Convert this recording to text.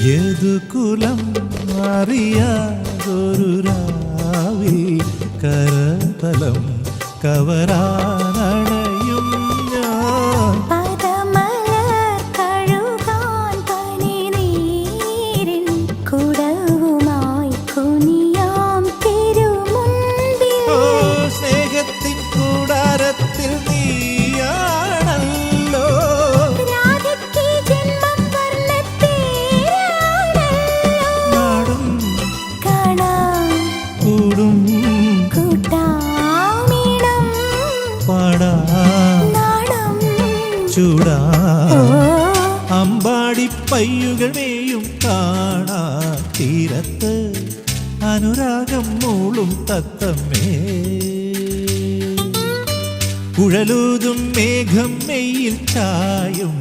യദുകുലം അറിയാതൊരു രാവിൽ കരതലം കവരാനണയും ഞാൻ. പദമലർ കഴുകാൻ പനിനീരിൻ കുടവുമായി കുനിയാം തിരുമുൻപിൽ. സ്നേഹത്തിൻ കൂടാരത്തിൽ നീയാണല്ലോ. രാധയ്ക്ക് ജന്മം വർണ്ണത്തേരാണല്ലോ. നാടും കാണാം കൂടും കൂട്ടാമിണം പാടാ നാണം ചൂടാ. ഓ അമ്പാടി പയ്യുകൾ മേയും കാണാ തീരത്ത് അനുരാഗം മൂളും തത്തമ്മേ. കുഴലൂതും മേഘം മെയ്യിൽ ചായും